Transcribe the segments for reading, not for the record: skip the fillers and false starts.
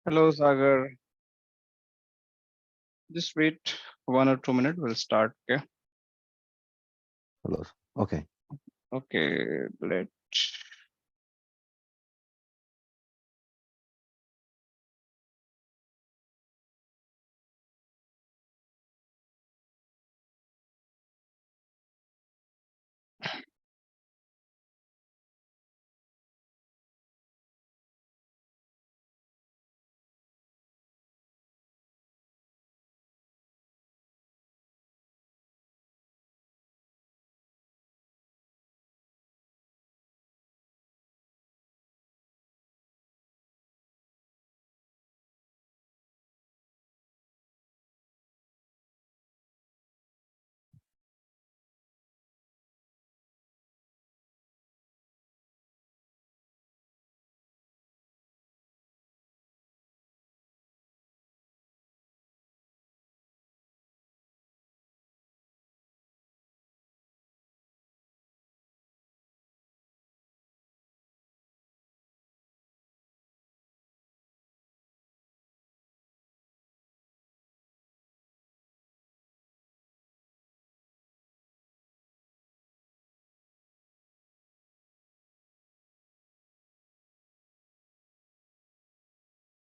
Hello, Sagar. Just wait 1 or 2 minutes. We'll start. Okay. Hello. Okay. Okay. Let.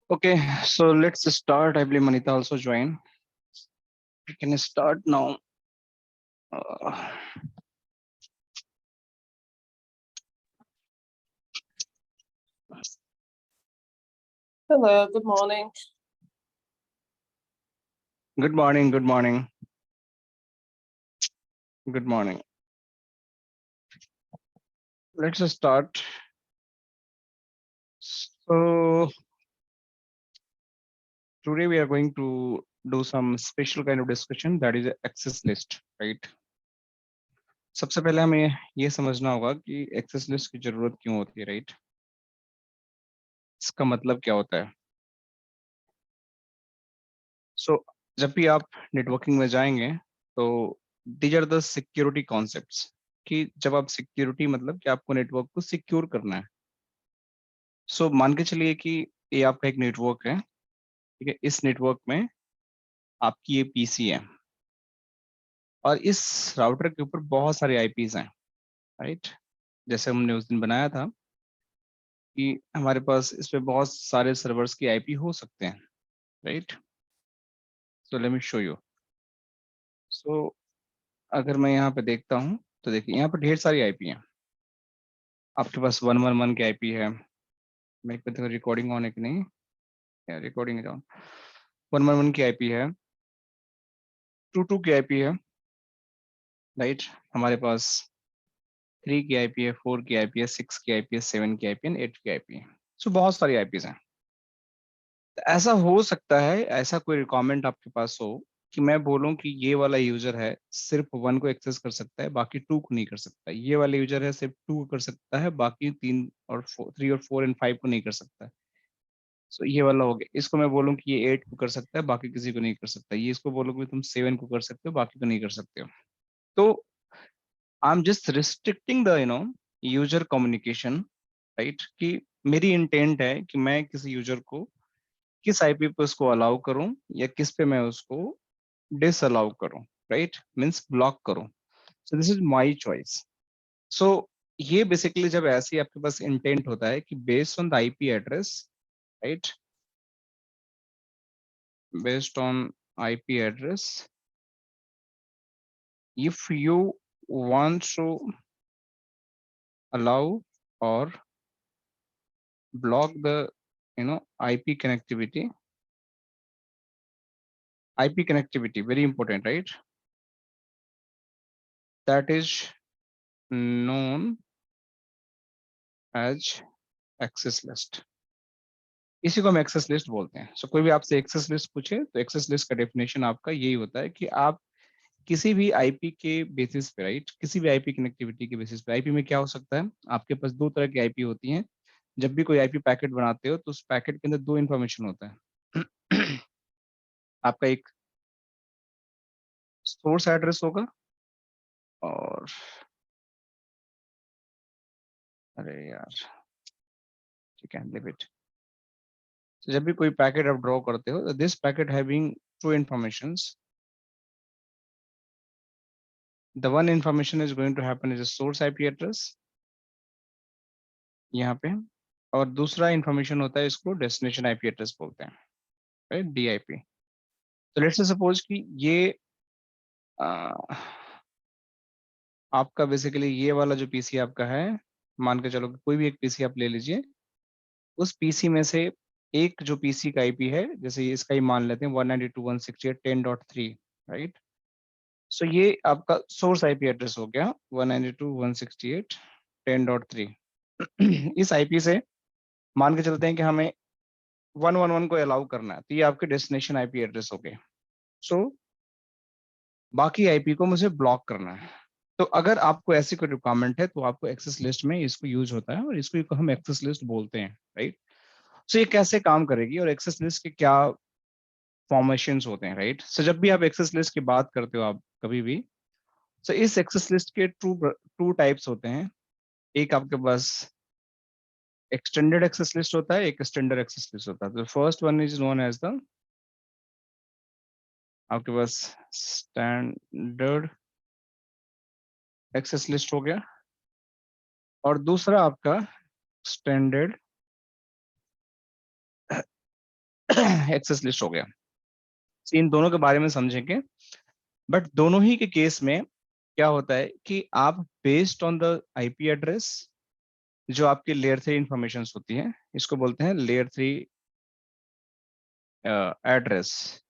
Okay. So let's start. I believe Manita also join. We can start now. Uh, Hello, good morning. good morning. Good morning. Good morning. Let's start. So today we are going to do some special kind of discussion, that is access list, right? सबसे पहले हमें ये समझना होगा कि access list की जरूरत क्यों होती है, राइट? इसका मतलब क्या होता है? सो जब भी आप नेटवर्किंग में जाएंगे तो these are the security concepts, कि जब आप सिक्योरिटी मतलब कि आपको नेटवर्क को सिक्योर करना है। सो मान के चलिए कि ये आपका एक नेटवर्क है, ठीक है? इस नेटवर्क में आपकी ये पीसी है और इस राउटर के ऊपर बहुत सारे आईपीज हैं, राइट? जैसे हमने उस दिन बनाया था कि हमारे पास इस पे बहुत सारे सर्वर्स की आईपी हो सकते हैं, right? So let me show you. So अगर मैं यहाँ पे देखता हूँ तो देखिए यहाँ पे ढेर सारी आईपी हैं। आपके पास 111 की आईपी है। मैं एक बार रिकॉर्डिंग ऑन है कि नहीं, रिकॉर्डिंग है ऑन। 111 की आईपी है, 22 की आईपी है, राइट? हमारे पास 3 की आईपी है, 4 की आईपी है, 6 की आईपी है, 7 की आईपी है, 8 की आईपी है। सो बहुत सारी आईपीज हैं। तो ऐसा हो सकता है, ऐसा कोई रिक्वायरमेंट आपके पास हो कि मैं बोलूं कि ये वाला यूजर है सिर्फ 1 को एक्सेस कर सकता है, बाकी 2 को नहीं कर सकता। ये वाला यूजर है सिर्फ 2 को कर सकता है, बाकी 3 और 4 एंड 5 को नहीं कर सकता है। सो ये वाला हो गया। इसको मैं बोलूं कि ये 8 को कर सकता है, बाकी किसी को नहीं कर सकता। ये इसको बोलो कि तुम 7 को कर सकते हो, बाकी को नहीं कर सकते हो। तो I am just restricting the user communication, right? कि मेरी इंटेंट है कि मैं किसी यूजर को किस आईपी पे उसको अलाउ करूं या किस पे मैं उसको डिस अलाउ करूं, राइट? मीन्स ब्लॉक करूं। So this is my choice. So ये बेसिकली जब ऐसे आपके पास इंटेंट होता है कि based on the IP address, right? based on IP address, if you want to allow or block the IP connectivity very important, right? That is known as access list। इसी को हम access list बोलते हैं। सो कोई भी आपसे access list पूछे तो एक्सेस लिस्ट का डेफिनेशन आपका यही होता है कि आप किसी भी आईपी के बेसिस पे, राइट, किसी भी आईपी कनेक्टिविटी के बेसिस पे। आईपी में क्या हो सकता है, आपके पास दो तरह की आईपी होती हैं। जब भी कोई आईपी पैकेट बनाते हो तो उस पैकेट के अंदर दो इंफॉर्मेशन होता है। आपका एक सोर्स एड्रेस होगा और अरे यार, ठीक है, लिव इट। तो जब भी कोई पैकेट आप ड्रॉ करते हो, this packet having two informations, the one information is going to happen is a source IP address यहाँ पे, और दूसरा इंफॉर्मेशन होता है इसको डेस्टिनेशन IP एड्रेस बोलते हैं, राइट, DIP। तो लेट्स से सपोज कि ये आपका बेसिकली ये वाला जो पीसी आपका है, मान के चलो कि कोई भी एक पीसी आप ले लीजिए, उस पीसी में से एक जो पीसी का आईपी है, जैसे इसका ही मान लेते हैं 192.168.10.3, राइट। सो ये आपका सोर्स आईपी एड्रेस हो गया 192.168.10.3। इस आईपी से मान के चलते हैं कि हमें 111 को अलाउ करना है, तो ये आपके डेस्टिनेशन आईपी एड्रेस हो गए। सो बाकी आईपी को मुझे ब्लॉक करना है। तो अगर आपको ऐसी कोई रिक्वायरमेंट है तो आपको एक्सेस लिस्ट में इसको यूज होता है, और इसको हम एक्सेस लिस्ट बोलते हैं, राइट। सो ये कैसे काम करेगी और एक्सेस लिस्ट के क्या फॉर्मेशंस होते हैं, राइट। सो जब भी आप एक्सेस लिस्ट की बात करते हो आप कभी भी, सो इस एक्सेस लिस्ट के टू टाइप्स होते हैं। एक आपके पास एक्सटेंडेड एक्सेस लिस्ट होता है, एक स्टैंडर्ड एक्सेस लिस्ट होता है। तो first one is known as the, आपके पास स्टैंडर्ड एक्सेस लिस्ट हो गया, और दूसरा आपका स्टैंडर्ड एक्सेस लिस्ट हो गया। इन दोनों के बारे में समझेंगे, बट दोनों ही के केस में क्या होता है कि आप based on the IP address, जो आपकी लेयर 3 इंफॉर्मेशन होती है, इसको बोलते हैं लेयर 3 एड्रेस,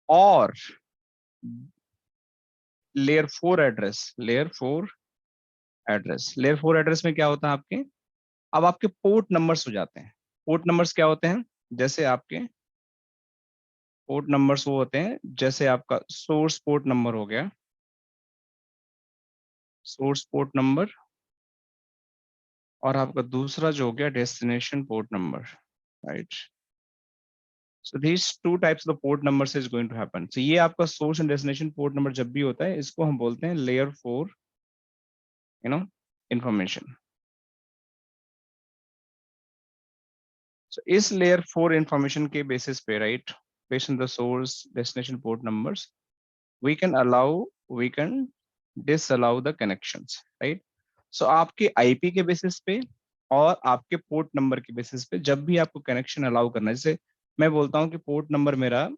और layer 4 address, layer 4 address, layer 4 address में क्या होता है आपके, अब आपके पोर्ट नंबर्स हो जाते हैं। पोर्ट नंबर्स क्या होते हैं, जैसे आपके पोर्ट नंबर्स वो होते हैं, जैसे आपका सोर्स पोर्ट नंबर हो गया, सोर्स पोर्ट नंबर, और आपका दूसरा जो हो गया destination port number, right. So these two types of port numbers is going to happen। so ये आपका source and destination port number जब भी होता है, इसको हम बोलते हैं लेयर 4 इंफॉर्मेशन। so इस लेयर 4 इंफॉर्मेशन के बेसिस पे, right, based on the source destination port numbers, we can allow, we can disallow the connections, right। so आपके आईपी के बेसिस पे और आपके पोर्ट नंबर के बेसिस पे जब भी आपको कनेक्शन अलाउ करना है, जैसे मैं बोलता हूँ कि पोर्ट नंबर मेरा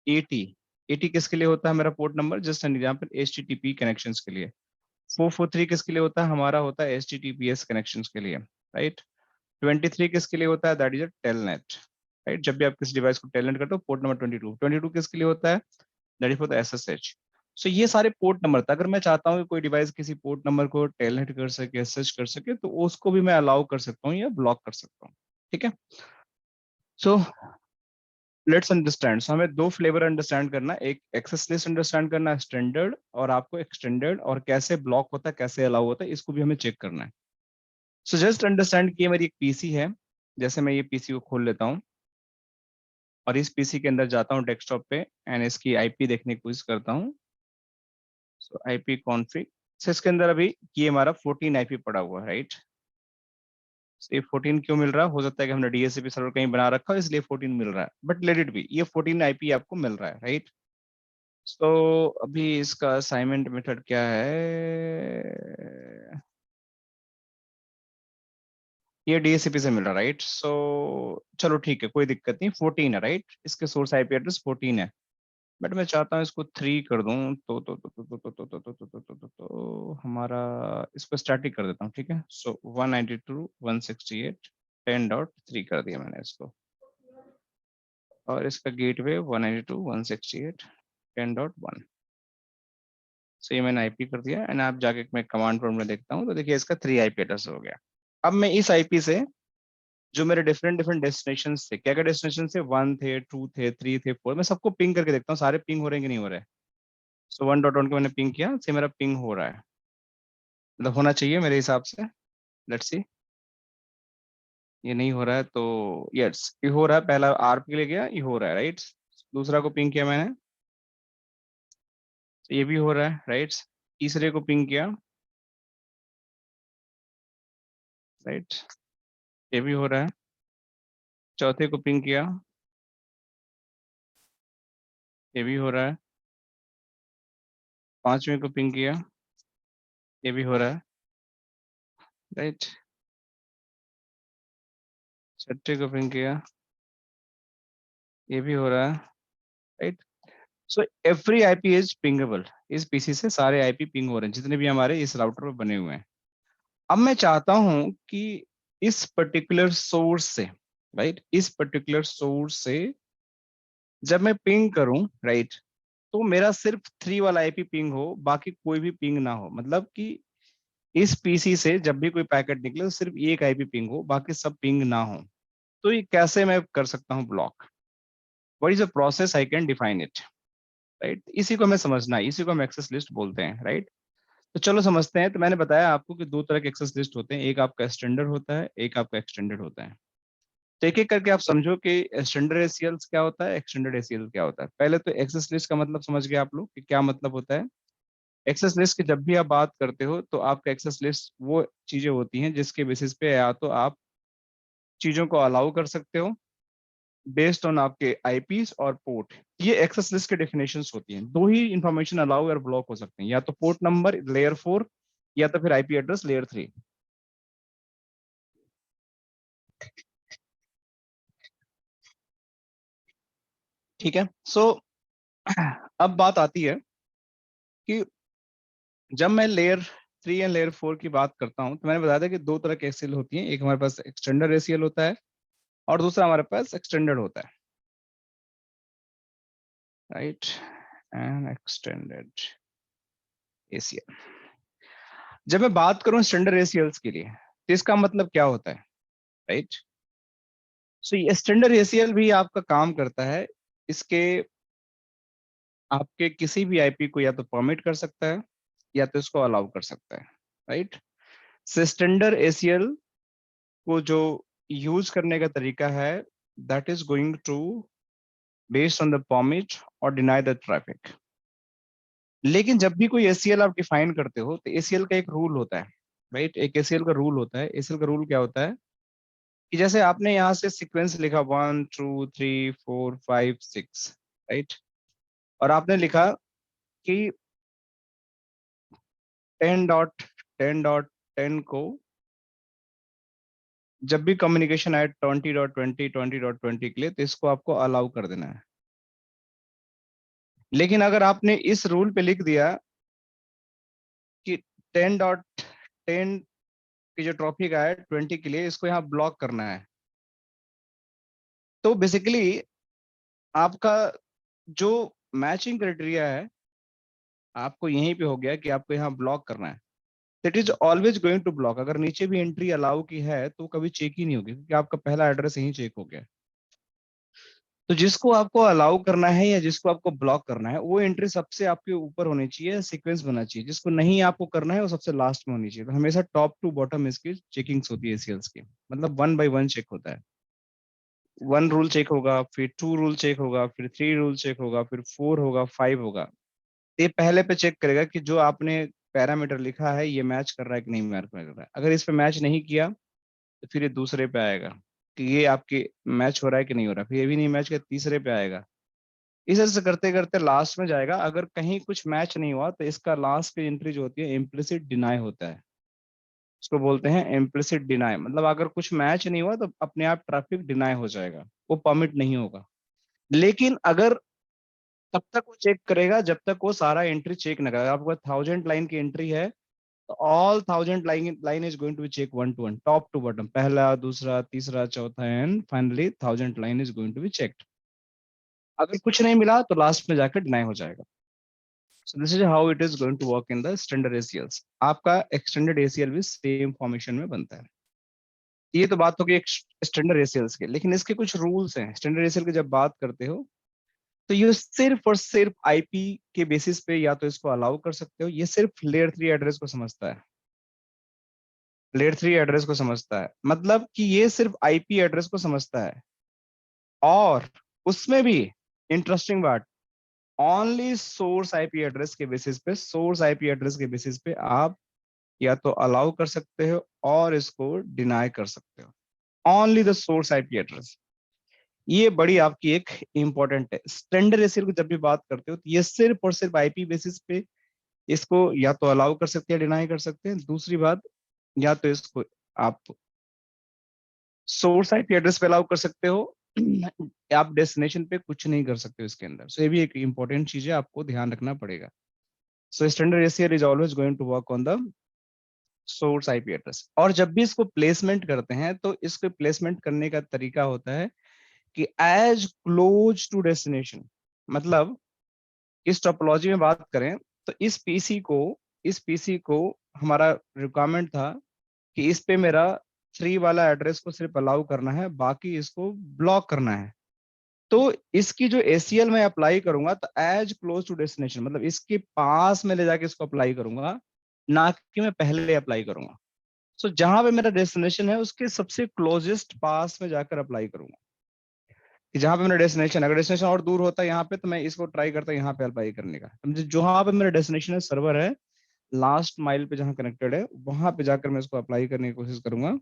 80, 80 किसके लिए होता है मेरा port number, just an example HTTP connections के लिए। 443 किसके लिए होता है, हमारा होता है HTTPS कनेक्शंस के लिए, राइट। 23 किसके लिए होता है, that is a telnet, right. जब भी आप किसी डिवाइस को टेलनेट करते हो, पोर्ट नंबर 22 किसके लिए होता है, that is for the SSH। सो ये सारे पोर्ट नंबर था। अगर मैं चाहता हूँ कि कोई डिवाइस किसी पोर्ट नंबर को टेलनेट कर सके, एसएच कर सके, तो उसको भी मैं अलाउ कर सकता हूँ या ब्लॉक कर सकता हूँ, ठीक है। So let's understand. सो हमें दो फ्लेवर अंडरस्टैंड करना है, एक एक्सेस लिस्ट अंडरस्टैंड करना है स्टैंडर्ड, और आपको एक्सटेंडेड, और कैसे ब्लॉक होता है, कैसे अलाउ होता है, इसको भी हमें चेक करना है। सो जस्ट अंडरस्टैंड कि ये मेरी एक पीसी है, जैसे मैं ये पीसी को खोल लेता हूँ और इस पीसी के अंदर जाता हूँ डेस्कटॉप पे, एंड इसकी आईपी देखने की कोशिश करता हूँ। सो आईपी कॉन्फ़िग, सो इसके अंदर अभी ये हमारा 14 आईपी पड़ा हुआ है, राइट। ये 14 क्यों मिल रहा है, हो सकता है कि हमने डीएचसीपी सर्वर कहीं बना रखा हो इसलिए 14 मिल रहा है, बट लेट इट बी, ये 14 आईपी आपको मिल रहा है, राइट। सो अभी इसका असाइनमेंट मेथड क्या है, ये डीएचसीपी से मिल रहा है, राइट। सो चलो ठीक है, कोई दिक्कत नहीं, 14 है, राइट। इसके सोर्स आईपी एड्रेस 14 है, बट मैं चाहता हूँ इसको 3 कर दूं, तो हमारा इसको स्टैटिक कर देता हूँ, ठीक है। सो 192.168.10.3 कर दिया मैंने इसको, और इसका गेटवे 192.168.10.1। सो ये मैंने आईपी कर दिया, एंड आप जाके मैं कमांड प्रॉम्प्ट में देखता हूँ तो देखिए इसका 3 आईपी एड्रेस हो गया। अब मैं इस आईपी से जो मेरे डिफरेंट डिफरेंट डेस्टिनेशन थे, क्या क्या डेस्टिनेशन थे, 1 थे, 2 थे, 3 थे, 4, मैं सबको पिंग करके देखता हूँ सारे पिंग हो रहे हैं कि नहीं हो रहे। सो 1.1 को मैंने पिंग किया, से मेरा पिंग हो रहा है, मतलब होना चाहिए मेरे हिसाब से। लेट्स सी, ये नहीं हो रहा है तो यस ये हो रहा है, पहला आर के लिए गया, ये हो रहा है, राइट। दूसरा को पिंग किया मैंने, तो ये भी हो रहा है, राइट। तीसरे को पिंग किया, राइट, ये भी हो रहा है। चौथे को पिंग किया, ये भी हो रहा है। पांचवें को पिंग किया, ये भी हो रहा है, राइट। छठे को पिंग किया, ये भी हो रहा है, right. So every IP is pingable. इस पीसी से सारे आईपी पिंग हो रहे हैं जितने भी हमारे इस राउटर पर बने हुए हैं। अब मैं चाहता हूं कि इस पर्टिकुलर सोर्स से, राइट, इस पर्टिकुलर सोर्स से जब मैं पिंग करूं, राइट, तो मेरा सिर्फ 3 वाला आईपी पिंग हो, बाकी कोई भी पिंग ना हो। मतलब कि इस पीसी से जब भी कोई पैकेट निकले तो सिर्फ एक आईपी पिंग हो, बाकी सब पिंग ना हो। तो ये कैसे मैं कर सकता हूँ block? What is a process I can define it, right. इसी को हमें समझना है, इसी को हम एक्सेस लिस्ट बोलते हैं, राइट। तो चलो समझते हैं। तो मैंने बताया आपको कि दो तरह के एक्सेस लिस्ट होते हैं, एक आपका स्टैंडर्ड होता है, एक आपका एक्सटेंडेड होता है। तो एक एक करके आप समझो कि स्टैंडर्ड एसीएल क्या होता है, एक्सटेंडेड एसीएल क्या होता है। पहले तो एक्सेस लिस्ट का मतलब समझ गए आप लोग कि क्या मतलब होता है। एक्सेस लिस्ट की जब भी आप बात करते हो तो आपका एक्सेस लिस्ट वो चीजें होती हैं जिसके बेसिस पे या तो आप चीजों को अलाउ कर सकते हो बेस्ड ऑन आपके आईपीस और पोर्ट। ये एक्सेस लिस्ट के डेफिनेशंस होती हैं। दो ही इंफॉर्मेशन अलाउ और ब्लॉक हो सकते हैं, या तो पोर्ट नंबर लेयर 4 या तो फिर आईपी एड्रेस लेयर 3। ठीक है। सो अब बात आती है कि जब मैं लेयर 3 या लेयर 4 की बात करता हूं तो मैंने बताया था कि दो तरह के एसीएल होती हैं। एक हमारे पास एक्सटेंडर एसीएल होता है और दूसरा हमारे पास एक्सटेंडेड होता है, राइट, एंड एक्सटेंडेड एसीएल। जब मैं बात करूं स्टैंडर्ड एसीएल्स के लिए तो इसका मतलब क्या होता है, राइट। सो ये स्टैंडर्ड एसीएल भी आपका काम करता है, इसके आपके किसी भी आईपी को या तो परमिट कर सकता है या तो इसको अलाउ कर सकता है, राइट। स्टैंडर्ड एसीएल को जो यूज करने का तरीका है that is going to based on the permit और डिनाई द ट्रैफिक। लेकिन जब भी कोई एसीएल आप डिफाइन करते हो तो एसीएल का एक रूल होता है, राइट। एक एसीएल का रूल होता है। एसीएल का रूल क्या होता है कि जैसे आपने यहाँ से सीक्वेंस लिखा 1 2 3 4 5 6, राइट, और आपने लिखा कि 10.10.10 को जब भी कम्युनिकेशन आए 20.20 के लिए तो इसको आपको अलाउ कर देना है। लेकिन अगर आपने इस रूल पे लिख दिया कि 10.10 की जो ट्रॉफिक आए 20 के लिए इसको यहाँ ब्लॉक करना है, तो बेसिकली आपका जो मैचिंग क्राइटेरिया है आपको यहीं पे हो गया कि आपको यहाँ ब्लॉक करना है। It is always going to block. अगर नीचे भी एंट्री अलाउ की है तो कभी चेक ही नहीं होगी क्योंकि आपका पहला एड्रेस यहीं चेक हो गया। तो जिसको आपको अलाउ करना है या जिसको आपको ब्लॉक करना है वो एंट्री सबसे आपके ऊपर होनी चाहिए, सीक्वेंस बनना चाहिए। जिसको नहीं आपको करना है वो सबसे लास्ट में होनी चाहिए। तो हमेशा टॉप टू बॉटम इसकी चेकिंग्स होती है एसीएल्स की, मतलब 1 बाय 1 चेक होता है। 1 रूल चेक होगा, फिर 2 रूल चेक होगा, फिर 3 रूल चेक होगा, फिर 4 होगा, 5 होगा। ये पहले पे चेक करेगा कि जो आपने पैरामीटर लिखा है ये मैच कर रहा है कि नहीं मैच कर रहा है। अगर इस पे मैच नहीं किया तो फिर ये दूसरे पे आएगा कि ये आपके मैच हो रहा है कि नहीं हो रहा। फिर ये भी नहीं मैच किया, तीसरे पे आएगा। इस तरह से करते करते लास्ट में जाएगा। अगर कहीं कुछ मैच नहीं हुआ तो इसका लास्ट की एंट्री जो होती है इम्प्लिसिट डिनाई होता है। इसको बोलते हैं इम्प्लिसिट डिनाई। मतलब अगर कुछ मैच नहीं हुआ तो अपने आप ट्रैफिक डिनाई हो जाएगा, वो परमिट नहीं होगा। लेकिन अगर तब तक वो चेक करेगा जब तक वो सारा एंट्री चेक ना करेगा। आपको 1000 लाइन की एंट्री है तो all 1000 line is going to be check 1 to 1 top to bottom, पहला दूसरा तीसरा चौथा and finally 1000 line is going to be checked. अगर कुछ नहीं मिला तो लास्ट में जाकर डिनाई हो जाएगा। So this is how it is going to work in the standard ACLs. आपका extended ACL भी सेम फॉर्मेशन में बनता है। ये तो बात होगी एक स्टैंडर्ड एसीएल्स के। लेकिन इसके कुछ रूल्स हैं। स्टैंडर्ड एसीएल की जब बात करते हो तो ये सिर्फ और सिर्फ आईपी के बेसिस पे या तो इसको अलाउ कर सकते हो। ये सिर्फ लेयर 3 एड्रेस को समझता है, लेयर 3 एड्रेस को समझता है। मतलब कि ये सिर्फ आईपी एड्रेस को समझता है। और उसमें भी इंटरेस्टिंग बात, ओनली सोर्स आईपी एड्रेस के बेसिस पे, सोर्स आईपी एड्रेस के बेसिस पे आप या तो अलाउ कर सकते हो और इसको डिनाई कर सकते हो। Only the source IP address. ये बड़ी आपकी एक इंपॉर्टेंट है। स्टैंडर्ड एसीएल की जब भी बात करते हो तो ये सिर्फ और सिर्फ आईपी बेसिस पे इसको या तो अलाउ कर सकते हैं, डिनाई कर सकते हैं। दूसरी बात, या तो इसको आप सोर्स आईपी एड्रेस पे अलाउ कर सकते हो, आप डेस्टिनेशन पे कुछ नहीं कर सकते हो इसके अंदर। सो ये भी एक इंपॉर्टेंट चीज है, आपको ध्यान रखना पड़ेगा। So standard ACL is always going to work on the source IP address. और जब भी इसको प्लेसमेंट करते हैं तो इसको प्लेसमेंट करने का तरीका होता है कि एज क्लोज टू डेस्टिनेशन। मतलब इस टोपोलॉजी में बात करें तो इस पीसी को हमारा रिक्वायरमेंट था कि इस पे मेरा 3 वाला एड्रेस को सिर्फ अलाउ करना है, बाकी इसको ब्लॉक करना है। तो इसकी जो एसीएल में अप्लाई करूंगा तो एज क्लोज टू डेस्टिनेशन, मतलब इसके पास में ले जाके इसको अप्लाई करूंगा, ना कि मैं पहले अप्लाई करूंगा। सो जहां पे मेरा डेस्टिनेशन है उसके सबसे क्लोजेस्ट पास में जाकर अप्लाई करूंगा। कि जहां पे मेरा डेस्टिनेशन, अगर डेस्टिनेशन और दूर होता है यहाँ पे तो मैं इसको ट्राई करता यहाँ पे अप्लाई करने का। जहां पे मेरा डेस्टिनेशन है, सर्वर है लास्ट माइल पे जहां कनेक्टेड है, वहां पे जाकर मैं इसको अप्लाई करने की कोशिश करूंगा,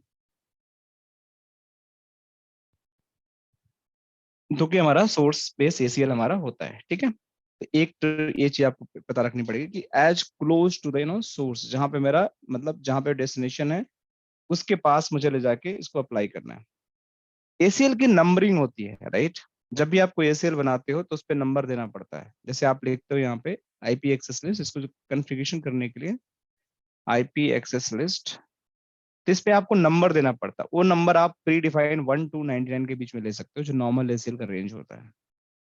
जो कि हमारा सोर्स बेस एसीएल हमारा होता है। ठीक है, तो एक तो ये चीज आपको पता रखनी पड़ेगी कि as close to the source, जहां पे मेरा मतलब जहां पे डेस्टिनेशन है उसके पास मुझे ले जाके इसको अप्लाई करना है। एसीएल की नंबरिंग होती है, राइट। जब भी आप कोई एसीएल बनाते हो तो उस पर नंबर देना पड़ता है। जैसे आप लिखते हो यहाँ पे आईपी एक्सेस लिस्ट, इसको कॉन्फ़िगरेशन करने के लिए आईपी एक्सेस लिस्ट, तो इस पे आपको नंबर देना पड़ता है। वो नंबर आप प्री डिफाइंड 1 to 99 के बीच में ले सकते हो, जो नॉर्मल एसीएल का रेंज होता है।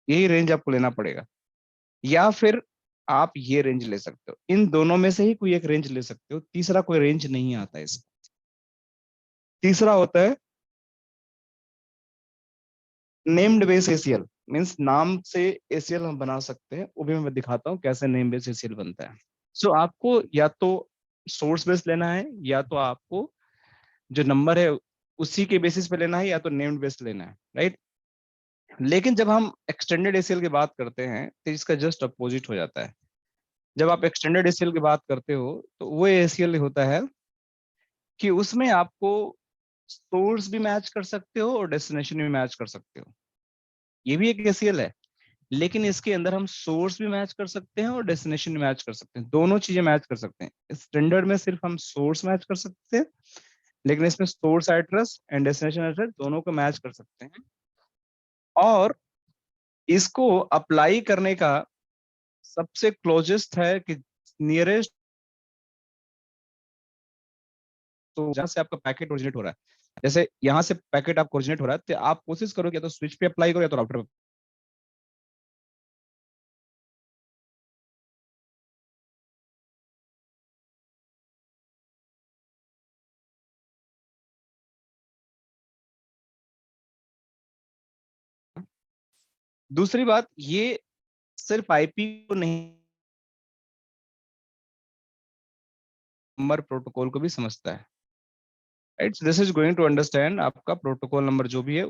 यही रेंज आपको लेना पड़ेगा, या फिर आप ये रेंज ले सकते हो। इन दोनों में से ही कोई एक रेंज ले सकते हो, तीसरा कोई रेंज नहीं आता इसका। तीसरा होता है नेम्ड बेस एसीएल, मीन्स नाम से एसीएल हम बना सकते हैं। वो भी मैं दिखाता हूँ कैसे नेम बेस एसीएल बनता है। सो आपको या तो सोर्स बेस लेना है, या तो आपको जो नंबर है उसी के बेसिस पे लेना है, या तो नेम्ड बेस लेना है, राइट। लेकिन जब हम एक्सटेंडेड एसीएल की बात करते हैं तो इसका जस्ट अपोजिट हो जाता है। जब आप एक्सटेंडेड एसीएल की बात करते हो तो वो एसीएल होता है कि उसमें आपको सोर्स भी मैच कर सकते हो और डेस्टिनेशन भी मैच कर सकते हो। ये भी एक एसीएल है, लेकिन इसके अंदर हम सोर्स भी मैच कर सकते हैं और डेस्टिनेशन भी मैच कर सकते हैं। दोनों चीजें मैच कर सकते हैं। स्टैंडर्ड में सिर्फ हम सोर्स मैच कर सकते हैं, लेकिन इसमें source address and destination address दोनों को मैच कर सकते हैं। और इसको अप्लाई करने का सबसे क्लोजेस्ट है कि नियरेस्ट, तो जहां से आपका पैकेट ओरिजिनेट हो रहा है, जैसे यहाँ से पैकेट आपको ओरिजिनेट हो रहा है तो आप कोशिश करो या तो स्विच पे अप्लाई करो या तो राउटर पे। दूसरी बात, ये सिर्फ आईपी को नहीं, नंबर प्रोटोकॉल को भी समझता है, right. This is going to understand आपका प्रोटोकॉल नंबर जो भी है।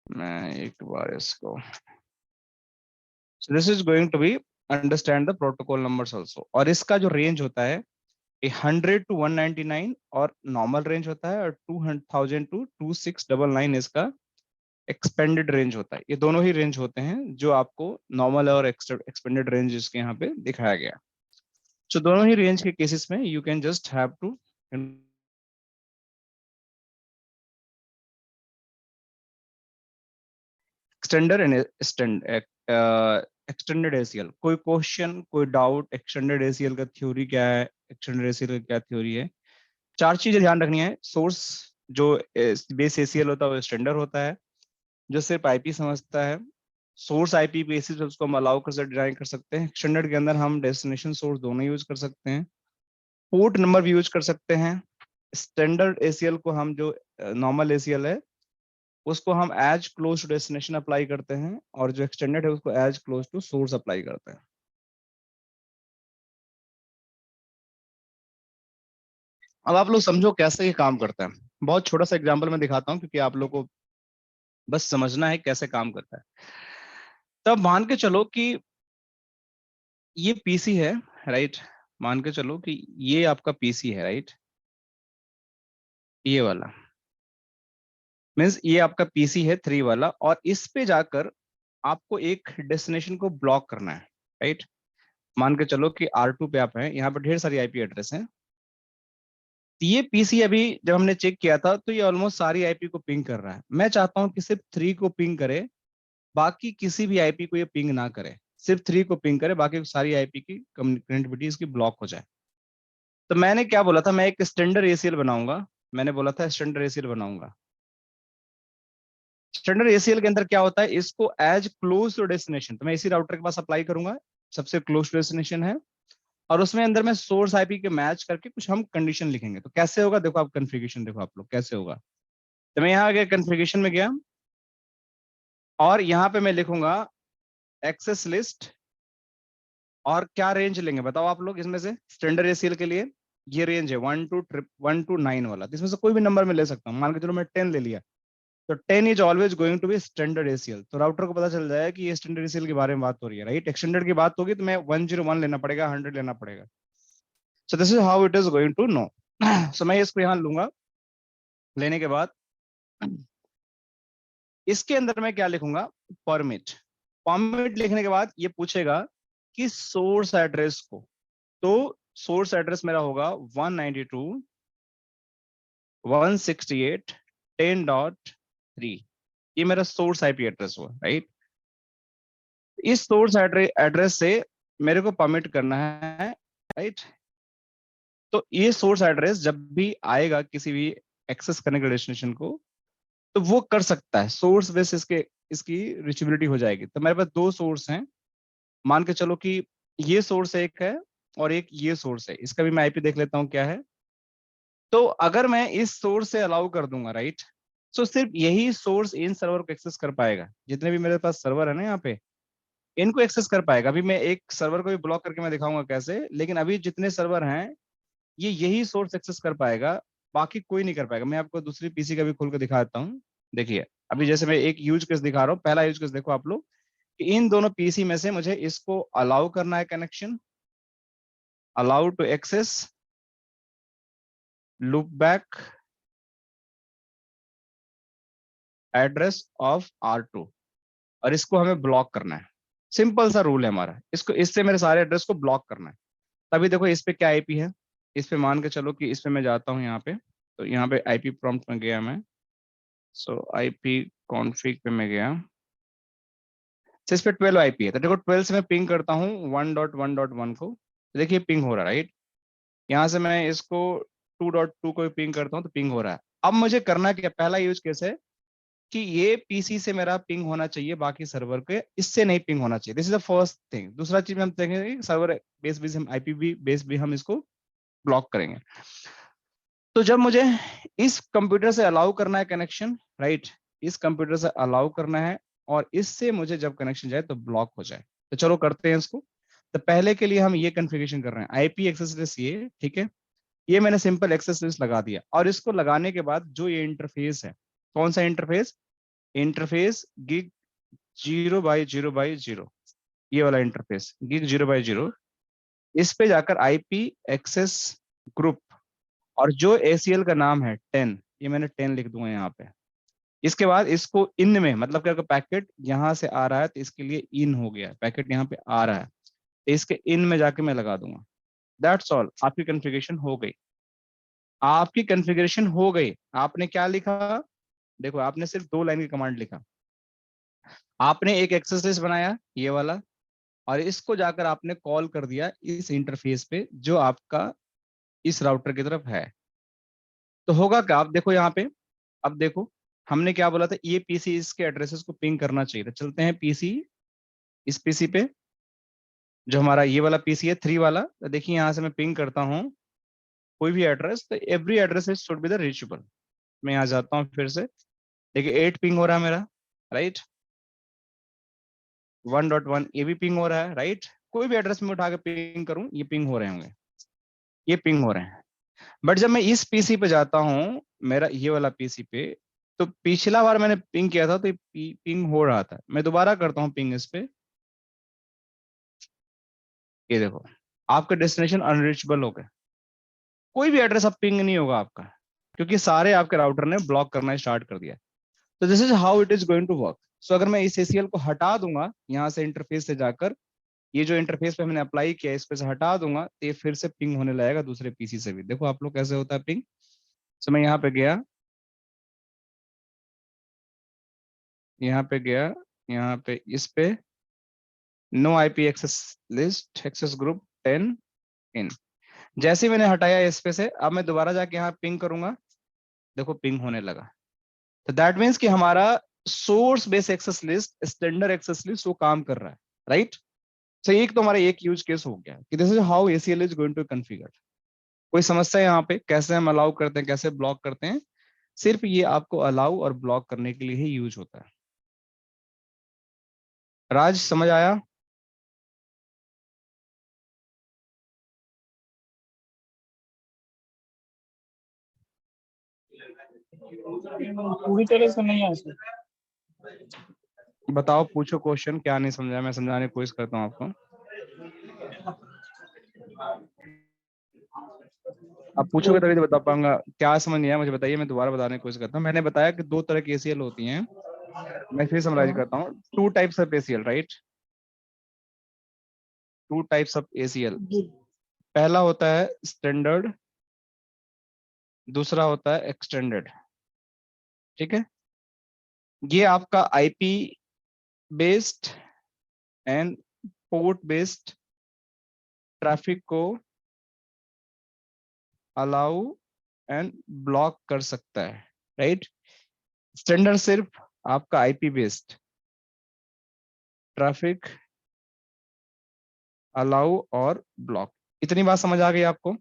मैं एक बार इसको, this is going to be understand the protocol numbers also. और इसका जो रेंज होता है 100 to 199 और नॉर्मल रेंज होता है, और 2000 to 2699 इसका एक्सपेंडेड रेंज होता है। ये दोनों ही रेंज होते हैं जो आपको नॉर्मल और एक्सपेंडेड रेंज इसके यहाँ पे दिखाया गया। सो दोनों ही रेंज के केसेस में you can just have to extender and extended ACL. कोई क्वेश्चन, कोई डाउट, एक्सटेंडेड एसीएल का थ्योरी क्या है, एक्सटेंडेड एसीएल का क्या थ्योरी है। 4 चीजें ध्यान रखनी है। सोर्स जो बेस एसीएल होता है वो स्टैंडर्ड होता है, जो सिर्फ आईपी समझता है। सोर्स आईपी बेसिस पे उसको हम अलाउ कर सकते, डिजाइन कर सकते हैं। स्टैंडर्ड के अंदर हम डेस्टिनेशन सोर्स दोनों यूज कर सकते हैं, पोर्ट नंबर भी यूज कर सकते हैं। स्टैंडर्ड एसीएल को हम जो नॉर्मल एसीएल है उसको हम as close to destination apply करते हैं, और जो एक्सटेंडेड है उसको as close to source apply करते हैं। अब आप लोग समझो कैसे ये काम करता है। बहुत छोटा सा एग्जांपल मैं दिखाता हूँ, क्योंकि आप लोग को बस समझना है कैसे काम करता है। तब मान के चलो कि ये पीसी है, राइट। मान के चलो कि ये आपका पीसी है, राइट, ये वाला। मीन्स ये आपका पीसी है 3 वाला, और इस पे जाकर आपको एक डेस्टिनेशन को ब्लॉक करना है, राइट। मान के चलो कि R2 पे आप हैं, यहाँ पे ढेर सारी आईपी एड्रेस हैं। ये पीसी अभी जब हमने चेक किया था तो ये ऑलमोस्ट सारी आईपी को पिंग कर रहा है। मैं चाहता हूँ कि सिर्फ 3 को पिंग करे, बाकी किसी भी आईपी को ये पिंग ना करे, सिर्फ 3 को पिंग करे, बाकी सारी आईपी की कनेक्टिविटी इसकी ब्लॉक हो जाए। तो मैंने क्या बोला था, मैं एक स्टैंडर्ड एसीएल बनाऊंगा। मैंने बोला था स्टैंडर्ड एसीएल बनाऊंगा। स्टैंडर्ड एसीएल के अंदर क्या होता है, इसको एज क्लोज टू डेस्टिनेशन, तो मैं इसी राउटर के पास अप्लाई करूंगा, सबसे क्लोज टू डेस्टिनेशन है, और उसमें अंदर में सोर्स आईपी के मैच करके कुछ हम कंडीशन लिखेंगे। तो कैसे होगा, देखो आप कन्फिगरेशन देखो आप लोग कैसे होगा। तो मैं यहाँ गया, कन्फिगरेशन में गया, और यहाँ पे मैं लिखूंगा एक्सेस लिस्ट, और क्या रेंज लेंगे बताओ आप लोग इसमें से। स्टैंडर्ड एसीएल के लिए ये रेंज है 1 to 9 वाला, तो इसमें से कोई भी नंबर में ले सकता हूँ। मान के चलो मैं 10 ले लिया, तो 10 is always going to be standard ACL. तो राउटर को पता चल जाएगा कि ये स्टैंडर्ड एसीएल के बारे में बात हो रही है, राइट। एक्सटेंडेड की बात होगी तो मैं 101 लेना पड़ेगा, 100 लेना पड़ेगा। So this is how it is going to know. So मैं इसको यहाँ लूंगा, लेने के बाद इसके अंदर मैं क्या लिखूंगा, परमिट। परमिट लिखने के बाद ये पूछेगा कि सोर्स एड्रेस को, तो सोर्स एड्रेस मेरा होगा 192.168.10.3, ये मेरा सोर्स आईपी एड्रेस हुआ, राइट। इस सोर्स एड्रेस से मेरे को परमिट करना है, राइट। तो ये सोर्स एड्रेस जब भी आएगा किसी भी एक्सेस करने के डेस्टिनेशन को, तो वो कर सकता है, सोर्स बेस इसके इसकी रिचेबिलिटी हो जाएगी। तो मेरे पास 2 सोर्स हैं, मान के चलो कि ये सोर्स एक है और एक ये सोर्स है, इसका भी मैं आईपी देख लेता हूँ क्या है। तो अगर मैं इस सोर्स से अलाउ कर दूंगा, राइट, तो सिर्फ यही सोर्स इन सर्वर को एक्सेस कर पाएगा। जितने भी मेरे पास सर्वर है ना यहाँ पे, इनको एक्सेस कर पाएगा। अभी मैं एक सर्वर को भी ब्लॉक करके मैं दिखाऊंगा कैसे, लेकिन अभी जितने सर्वर हैं ये यही सोर्स एक्सेस कर पाएगा, बाकी कोई नहीं कर पाएगा। मैं आपको दूसरी पीसी का भी खोल कर दिखा देता हूँ। देखिए अभी जैसे मैं एक यूज केस दिखा रहा हूँ, पहला यूज केस देखो आप लोग, कि इन दोनों पीसी में से मुझे इसको अलाउ करना है connection, allow to access, loop back address of R2, और इसको हमें ब्लॉक करना है। सिंपल सा रूल है हमारा, इसको इससे मेरे सारे एड्रेस को ब्लॉक करना है। तभी देखो इस पे क्या आईपी है, इस पे मान के चलो कि इस पे मैं जाता हूँ यहाँ पे, तो यहाँ पे आईपी प्रॉम्प्ट में गया मैं, सो आईपी कॉन्फ़िग पे मैं गया, तो इस पे 12 आईपी है। तो देखो 12 से मैं पिंग करता हूँ 1.1.1 को, तो देखिए पिंग हो रहा है, राइट। यहाँ से मैं इसको 2.2 को पिंग करता हूँ तो पिंग हो रहा है। अब मुझे करना क्या, पहला यूज केस है कि ये पीसी से मेरा पिंग होना चाहिए, बाकी सर्वर के इससे नहीं पिंग होना चाहिए। This is the first thing. दूसरा चीज हम देखेंगे, सर्वर बेस भी हम आईपी बेस भी हम इसको ब्लॉक करेंगे। तो जब मुझे इस कंप्यूटर से अलाउ करना है कनेक्शन, राइट, इस कंप्यूटर से अलाउ करना है, और इससे मुझे जब कनेक्शन जाए तो ब्लॉक हो जाए। तो चलो करते हैं इसको। तो पहले के लिए हम ये कॉन्फ़िगरेशन कर रहे हैं, आईपी एक्सेस लिस्ट ये, ठीक है। ये मैंने सिंपल एक्सेस लिस्ट लगा दिया, और इसको लगाने के बाद जो ये इंटरफेस है, कौन सा इंटरफेस, इंटरफेस गिग 0/0/0, ये वाला इंटरफेस गिग 0/0, इस पे जाकर आईपी एक्सेस ग्रुप, और जो एसीएल का नाम है 10, ये मैंने 10 लिख दूंगा यहाँ पे। इसके बाद इसको इन में, मतलब क्या, पैकेट यहाँ से आ रहा है तो इसके लिए इन हो गया, पैकेट यहाँ पे आ रहा है तो इसके इन में जाके मैं लगा दूंगा। दैट्स ऑल, आपकी कॉन्फ़िगरेशन हो गई, आपकी कॉन्फ़िगरेशन हो गई। आपने क्या लिखा, देखो आपने सिर्फ 2 लाइन की कमांड लिखा, आपने एक एक्सेस लिस्ट बनाया ये वाला, और इसको जाकर आपने कॉल कर दिया इस इंटरफेस पे जो आपका इस राउटर की तरफ है। तो होगा क्या, आप देखो यहाँ पे, अब देखो हमने क्या बोला था, ये पीसी इसके एड्रेसेस को पिंग करना चाहिए। तो चलते हैं पीसी, इस पीसी पे जो हमारा ये वाला पीसी है 3 वाला, तो देखिए यहाँ से मैं पिंग करता हूँ कोई भी एड्रेस, तो every address should be the reachable. मैं यहाँ जाता हूँ फिर से, देखिए 8 पिंग हो रहा है मेरा, राइट, 1.1 ये भी पिंग हो रहा है, राइट। कोई भी एड्रेस में उठा के पिंग करूँ ये पिंग हो रहे होंगे, ये पिंग हो रहे हैं। बट जब मैं इस पीसी पे जाता हूँ, मेरा ये वाला पीसी पे, तो पिछला बार मैंने पिंग किया था तो ये पिंग हो रहा था। मैं दोबारा करता हूँ पिंग इस पे, ये देखो आपका डेस्टिनेशन अनरीचेबल हो गया, कोई भी एड्रेस अब पिंग नहीं होगा आपका, क्योंकि सारे आपके राउटर ने ब्लॉक करना स्टार्ट कर दिया। तो this is how it is going to work. So अगर मैं इस ACL को हटा दूंगा यहाँ से इंटरफेस से जाकर, ये जो इंटरफेस पे मैंने अप्लाई किया इस पे से हटा दूंगा, तो ये फिर से पिंग होने लगेगा दूसरे PC से भी। देखो आप लोग कैसे होता है पिंग। सो मैं यहाँ पे गया, यहाँ पे गया, यहाँ पे इस पे no IP access list access group 10 in, जैसे ही मैंने हटाया इस पे से, अब मैं दोबारा जाके यहाँ पिंग करूंगा, देखो पिंग होने लगा। तो दैट मीन्स कि हमारा source base access list, standard access list वो काम कर रहा है, राइट। सो एक तो हमारा एक यूज केस हो गया कि this is how ACL is going to configure. कोई समस्या है यहाँ पे कैसे हम अलाउ करते हैं, कैसे ब्लॉक करते हैं? सिर्फ ये आपको अलाउ और ब्लॉक करने के लिए ही यूज होता है। राज समझ आया? पूरी तरह से नहीं आ सकता। बताओ, पूछो क्वेश्चन, क्या नहीं समझा, मैं समझाने की कोशिश करता हूँ आपको। आप पूछोगे तभी तो बता पाऊंगा। क्या समझ नहीं आया मुझे बताइए, मैं दोबारा बताने की कोशिश करता हूँ। मैंने बताया कि दो तरह की ACL होती हैं, मैं फिर समराइज करता हूँ। Two types of ACL, right? Two types of ACL। पहला होता है स्टैंडर्ड, दूसरा होता है एक्सटेंडेड। ठीक है, ये आपका IP based and port based traffic को अलाउ एंड ब्लॉक कर सकता है, राइट। स्टैंडर्ड सिर्फ आपका IP बेस्ड ट्रैफिक अलाउ और ब्लॉक। इतनी बात समझ आ गई आपको?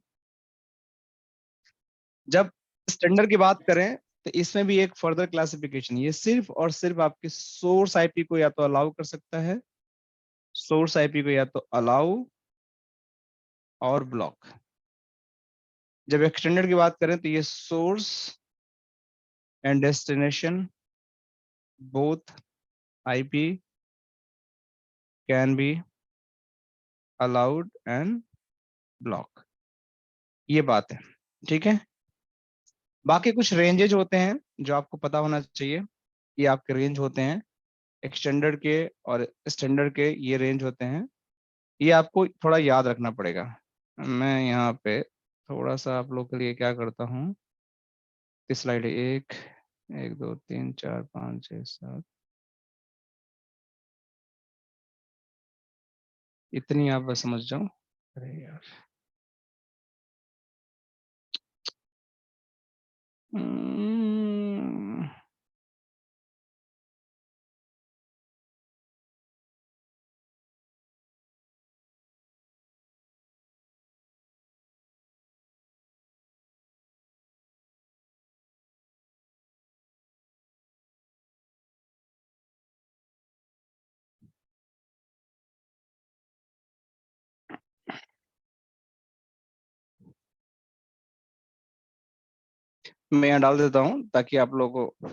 जब स्टैंडर्ड की बात करें तो इसमें भी एक फर्दर क्लासिफिकेशन, ये सिर्फ और सिर्फ आपके सोर्स IP को या तो अलाउ कर सकता है, सोर्स IP को या तो अलाउ और ब्लॉक। जब एक्सटेंडेड की बात करें तो ये source and destination both IP can be allowed and block, ये बात है। ठीक है, बाकी कुछ रेंजेज होते हैं जो आपको पता होना चाहिए। ये आपके रेंज होते हैं एक्सटेंडेड के और स्टैंडर्ड के, ये रेंज होते हैं, ये आपको थोड़ा याद रखना पड़ेगा। मैं यहाँ पे थोड़ा सा आप लोग के लिए क्या करता हूँ, स्लाइड 1 1 2 3 4 5 6 7, इतनी आप बस समझ जाओ। अरे यार, मैं यहाँ डाल देता हूँ ताकि आप लोगों को,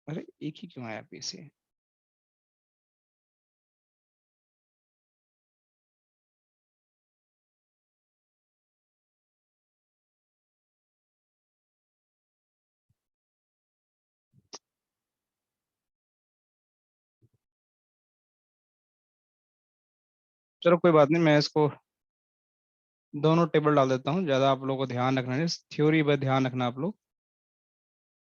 अरे एक ही क्यों आया PC? चलो कोई बात नहीं, मैं इसको दोनों टेबल डाल देता हूँ, ज्यादा आप लोगों को ध्यान रखना है, थ्योरी पर ध्यान रखना आप लोग।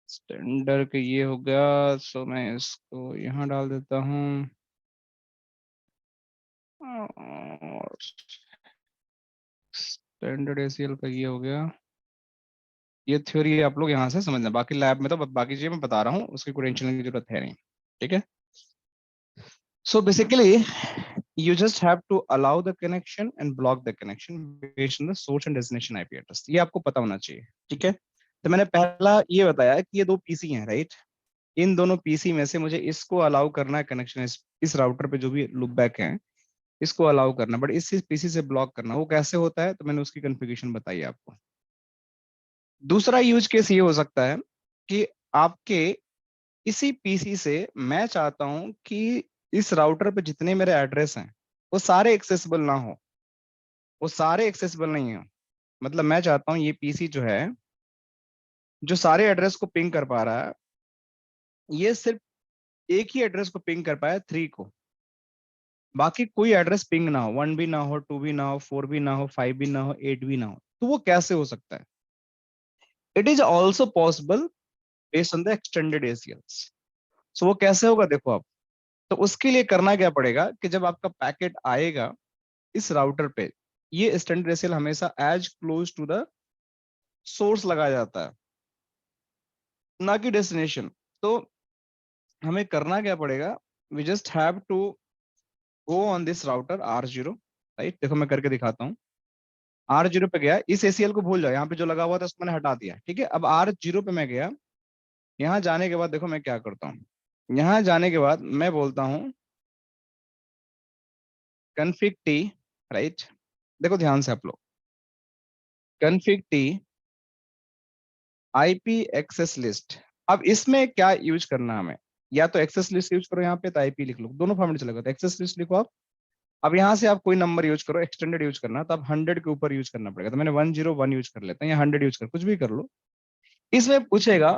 स्टैंडर्ड के ये हो गया, सो मैं इसको यहाँ डाल देता हूँ। और स्टैंडर्ड ACL का ये हो गया, ये थ्योरी आप लोग यहाँ से समझना, बाकी लैब में तो बाकी चीजें मैं बता रहा हूँ, उसकी कोई टेंशन लेने की जरूरत है नहीं। ठीक है, so basically you just have to allow the connection and block the connection based on the source and destination IP address, ये आपको पता होना चाहिए। ठीक है, तो मैंने पहला ये बताया कि ये दो PC हैं, राइट। इन दोनों PC में से मुझे इसको अलाउ करना है कनेक्शन, इस राउटर पे जो भी लूप बैक है इसको अलाउ करना, बट इस PC से ब्लॉक करना, वो कैसे होता है? तो मैंने उसकी कॉन्फ़िगरेशन बताई आपको। दूसरा यूज केस ये हो सकता है कि आपके इसी PC से मैं चाहता हूं कि इस राउटर पे जितने मेरे एड्रेस हैं वो सारे एक्सेसिबल ना हो, वो सारे एक्सेसिबल नहीं हो। मतलब मैं चाहता हूं ये PC जो है, जो सारे एड्रेस को पिंग कर पा रहा है, ये सिर्फ एक ही एड्रेस को पिंग कर पाया 3 को, बाकी कोई एड्रेस पिंग ना हो, 1 भी ना हो, 2 भी ना हो, 4 भी ना हो, 5 भी ना हो, 8 भी ना हो, तो वो कैसे हो सकता है? It is also possible based on the extended ACLs। सो वो कैसे होगा देखो आप। तो उसके लिए करना क्या पड़ेगा कि जब आपका पैकेट आएगा इस राउटर पे, ये स्टैंडर्ड ACL हमेशा as close to the source लगाया जाता है, ना कि डेस्टिनेशन। तो हमें करना क्या पड़ेगा, we just have to go on this router R0, right. देखो मैं करके दिखाता हूँ। R0 पे गया, इस ACL को भूल जाओ, यहाँ पे जो लगा हुआ था उसको मैंने हटा दिया, ठीक है। अब R0 पे मैं गया, यहाँ जाने के बाद देखो मैं क्या करता हूँ। यहाँ जाने के बाद मैं बोलता हूँ config t, राइट। देखो ध्यान से आप लोग, config t IP access list. अब इसमें क्या यूज करना है हमें, या तो एक्सेस लिस्ट यूज करो, यहाँ पे तो IP लिख लो, दोनों फॉर्मेट चलेगा। तो एक्सेस लिस्ट लिखो आप। अब यहाँ से आप कोई नंबर यूज करो, एक्सटेंडेड यूज करना तो आप 100 के ऊपर यूज करना पड़ेगा। तो मैंने 101 यूज कर लेता हूँ, या 100 यूज कर, कुछ भी कर लो। इसमें पूछेगा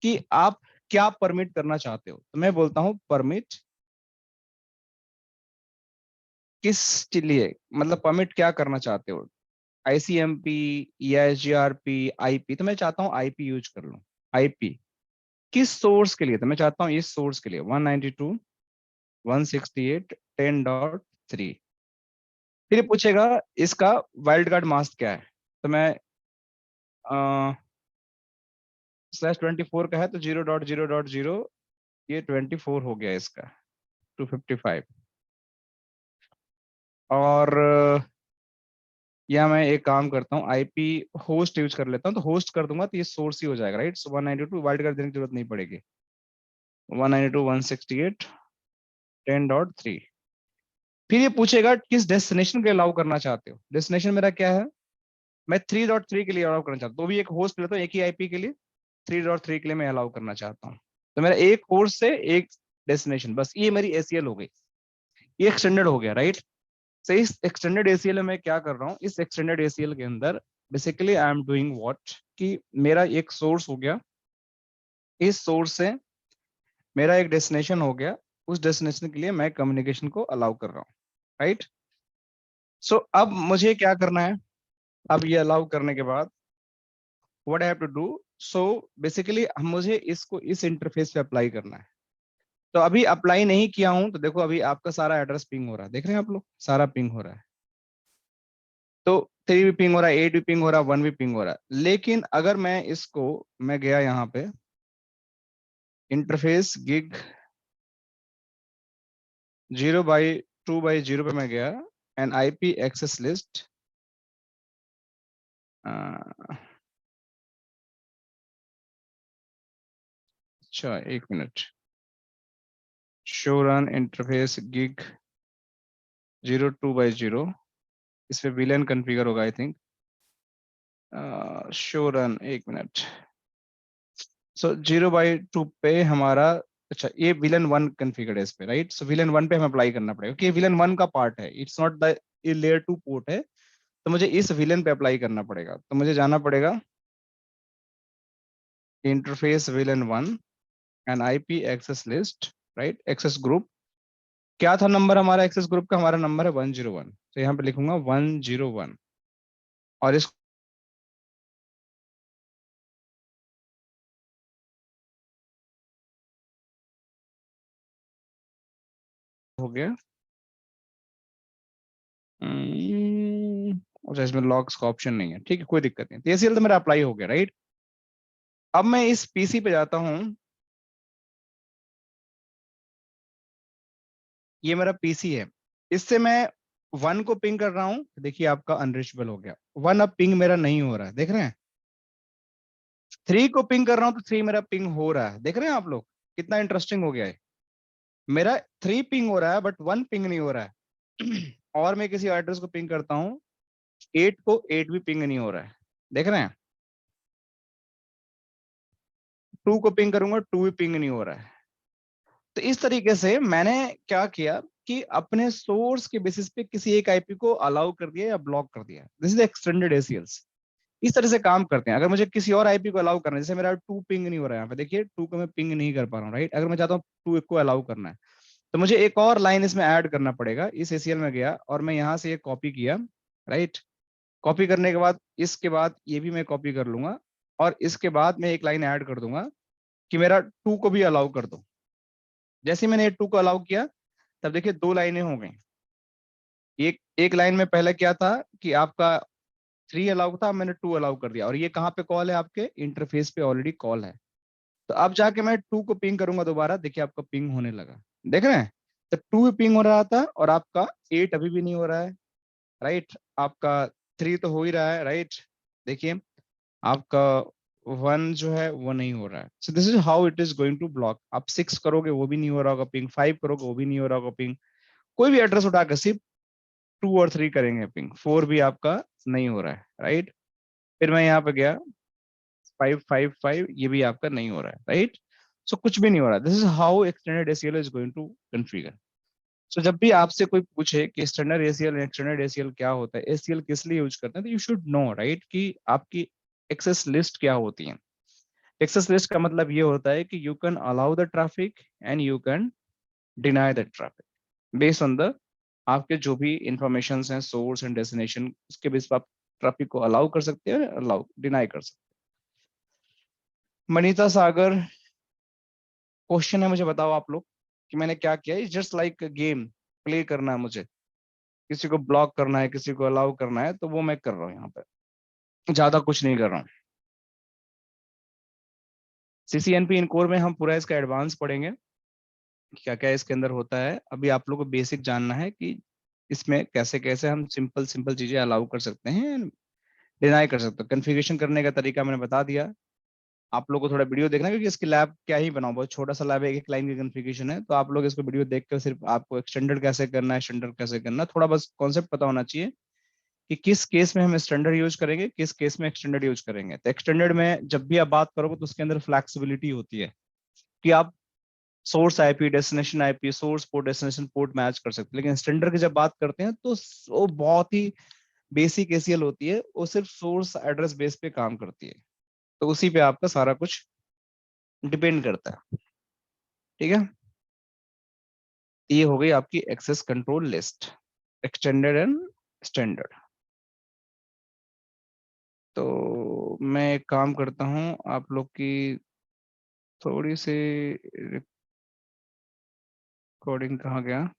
कि आप क्या परमिट करना चाहते हो, तो मैं बोलता हूँ परमिट किस लिए, मतलब परमिट क्या करना चाहते हो, ICMP, EIGRP, IP। तो मैं चाहता हूँ IP यूज कर लूँ। IP किस सोर्स के लिए, तो मैं चाहता हूँ इस सोर्स के लिए 192.168.10.3। फिर ये पूछेगा इसका वाइल्ड कार्ड मास्क क्या है, तो मैं /24 का है, तो 0.0.0, ये 24 हो गया इसका 255। और या मैं एक काम करता हूँ, IP होस्ट यूज कर लेता हूँ, तो होस्ट कर दूंगा तो ये सोर्स ही हो जाएगा, राइट। सो 192 वाइल्ड कार्ड देने की जरूरत नहीं पड़ेगी, 192.168.10.3। फिर ये पूछेगा किस डेस्टिनेशन के अलाउ करना चाहते हो। डेस्टिनेशन मेरा क्या है, मैं 3.3 के लिए अलाउ करना चाहता हूँ, तो भी एक होस्ट लेता हूँ एक ही IP के लिए, 3.3 के लिए मैं अलाउ करना चाहता हूँ। तो मेरा एक होस्ट से एक डेस्टिनेशन, बस ये मेरी ACL हो गई, ये एक्सटेंडेड हो गया, राइट। तो इस एक्सटेंडेड ACL में मैं क्या कर रहा हूँ, इस एक्सटेंडेड ACL के अंदर basically I am doing what, कि मेरा एक सोर्स हो गया, इस सोर्स से मेरा एक डेस्टिनेशन हो गया, उस डेस्टिनेशन के लिए मैं कम्युनिकेशन को अलाउ कर रहा हूँ, राइट। सो अब मुझे क्या करना है, अब ये अलाउ करने के बाद what I have to do, so basically मुझे इसको इस इंटरफेस पे अप्लाई करना है। तो अभी अप्लाई नहीं किया हूं, तो देखो अभी आपका सारा एड्रेस पिंग हो रहा है, देख रहे हैं आप लोग, सारा पिंग हो रहा है। तो 3 भी पिंग हो रहा है, 8 भी पिंग हो रहा है, 1 भी पिंग हो रहा है। लेकिन अगर मैं इसको, मैं गया यहाँ पे इंटरफेस गिग 0/2/0 पे मैं गया, एंड IP एक्सेस लिस्ट, अच्छा एक minute, show run interface gig 0/2/0, इस पे विलन कॉन्फ़िगर होगा आई थिंक। शो रन, एक मिनट। सो 0/2 पे हमारा, अच्छा ये विलन 1 कॉन्फ़िगर्ड है इस पे, राइट। सो विलन 1 पे हमें अप्लाई करना पड़ेगा, क्योंकि विलन 1 का पार्ट है, it's not the layer 2 port है। तो मुझे इस विलन पे अप्लाई करना पड़ेगा, तो मुझे जाना पड़ेगा interface VLAN 1 and IP access list, right, access group. क्या था नंबर हमारा एक्सेस ग्रुप का, हमारा नंबर है 101, तो यहाँ पे लिखूंगा 101, और इस हो गया। अच्छा इसमें लॉग्स का ऑप्शन नहीं है, ठीक है कोई दिक्कत नहीं। तो ACL तो मेरा अप्लाई हो गया, राइट। अब मैं इस PC पे जाता हूँ, ये मेरा PC है, इससे मैं 1 को पिंग कर रहा हूँ, देखिए आपका अनरीचेबल हो गया। 1 अब पिंग मेरा नहीं हो रहा है, देख रहे हैं। 3 को पिंग कर रहा हूँ तो 3 मेरा पिंग हो रहा है, देख रहे हैं आप लोग, कितना इंटरेस्टिंग हो गया है। मेरा 3 पिंग हो रहा है बट 1 पिंग नहीं हो रहा है। और मैं किसी एड्रेस को पिंग करता हूँ, 8 को 8 भी पिंग नहीं हो रहा है, देख रहे हैं। 2 को पिंग करूंगा, 2 भी पिंग नहीं हो रहा है। तो इस तरीके से मैंने क्या किया कि अपने सोर्स के बेसिस पे किसी एक IP को अलाउ कर दिया या ब्लॉक कर दिया। This is extended ACLs। इस तरह से काम करते हैं। अगर मुझे किसी और आईपी को अलाउ करना है, जैसे मेरा 2 पिंग नहीं हो रहा है यहाँ पे, देखिए 2 को मैं पिंग नहीं कर पा रहा हूँ, राइट। अगर मैं चाहता हूँ 2 को अलाउ करना है, तो मुझे एक और लाइन इसमें ऐड करना पड़ेगा। इस ACL में गया और मैं यहाँ से ये कॉपी किया, राइट। कॉपी करने के बाद इसके बाद ये भी मैं कॉपी कर लूंगा और इसके बाद मैं एक लाइन ऐड कर दूंगा कि मेरा 2 को भी अलाउ कर दो। जैसे मैंने 2 को अलाउ किया, तब देखिए 2 लाइनें हो गई। एक लाइन में पहले क्या था कि आपका 3 अलाउ था, मैंने 2 अलाउ कर दिया, और ये कहाँ पे कॉल है, आपके इंटरफेस पे ऑलरेडी कॉल है। तो अब जाके मैं 2 को पिंग करूंगा दोबारा, देखिए आपका पिंग होने लगा, देख रहे हैं। तो 2 भी पिंग हो रहा था और आपका 8 अभी भी नहीं हो रहा है, राइट। आपका 3 तो हो ही रहा है, राइट। देखिए आपका 1 जो है वो नहीं हो रहा है। So this is how it is going to block. आप 6 करोगे वो भी नहीं हो रहा होगा पिंग, 5 करोगे वो भी नहीं हो रहा होगा पिंग। कोई भी एड्रेस उठा के सिर्फ 2 और 3 करेंगे पिंग, 4 भी आपका नहीं हो रहा है, राइट। फिर मैं यहाँ पे गया 555, ये भी आपका नहीं हो रहा है, राइट। सो कुछ भी नहीं हो रहा है। This is how extended ACL is going to configure. So जब भी आपसे कोई पूछे कि स्टैंडर्ड ACL एक्सटेंडेड ACL क्या होता है, ACL किस लिए यूज करते हैं, तो यू शुड नो, राइट, कि आपकी एक्सेस लिस्ट क्या होती है। एक्सेस लिस्ट का मतलब ये होता है कि you can allow the traffic and you can deny the traffic based on the आपके जो भी इंफॉर्मेशन हैं, सोर्स एंड डेस्टिनेशन, उसके बेस पर आप ट्रैफिक को अलाउ कर सकते हैं, अलाउ डिनाई कर सकते हैं। मनीता सागर, क्वेश्चन है, मुझे बताओ आप लोग कि मैंने क्या किया। It's just like game, play करना है मुझे। किसी को ब्लॉक करना है, किसी को अलाउ करना है, तो वो मैं कर रहा हूँ यहाँ पे, ज्यादा कुछ नहीं कर रहा हूँ। CCNP इन कोर में हम पूरा इसका एडवांस पढ़ेंगे, क्या क्या इसके अंदर होता है। अभी आप लोग को बेसिक जानना है कि इसमें कैसे कैसे हम सिंपल सिंपल चीजें अलाउ कर सकते हैं, डिनाई कर सकते हैं। कॉन्फ़िगरेशन करने का तरीका मैंने बता दिया। आप लोग को थोड़ा वीडियो देखना है, क्योंकि इसकी लैब क्या ही बनाओ, बहुत छोटा सा लैब है, एक लाइन की कॉन्फ़िगरेशन है। तो आप लोग इसको वीडियो देख कर सिर्फ आपको एक्सटेंडर कैसे करना है, स्टैंडर्ड कैसे करना है, थोड़ा बस कॉन्सेप्ट पता होना चाहिए कि किस केस में हम स्टैंडर्ड यूज करेंगे, किस केस में एक्सटेंडेड यूज करेंगे। तो एक्सटेंडेड में जब भी आप बात करोगे तो उसके अंदर फ्लैक्सिबिलिटी होती है कि आप source IP, destination IP, source port, destination port match कर सकते हैं। लेकिन स्टैंडर्ड की जब बात करते हैं तो वो बहुत ही बेसिक ACL होती है, वो सिर्फ सोर्स एड्रेस बेस पे काम करती है। तो उसी पे आपका सारा कुछ डिपेंड करता है, ठीक है। ये हो गई आपकी access control list, extended and standard. तो मैं एक काम करता हूँ, आप लोग की थोड़ी सी रिकॉर्डिंग कहाँ गया।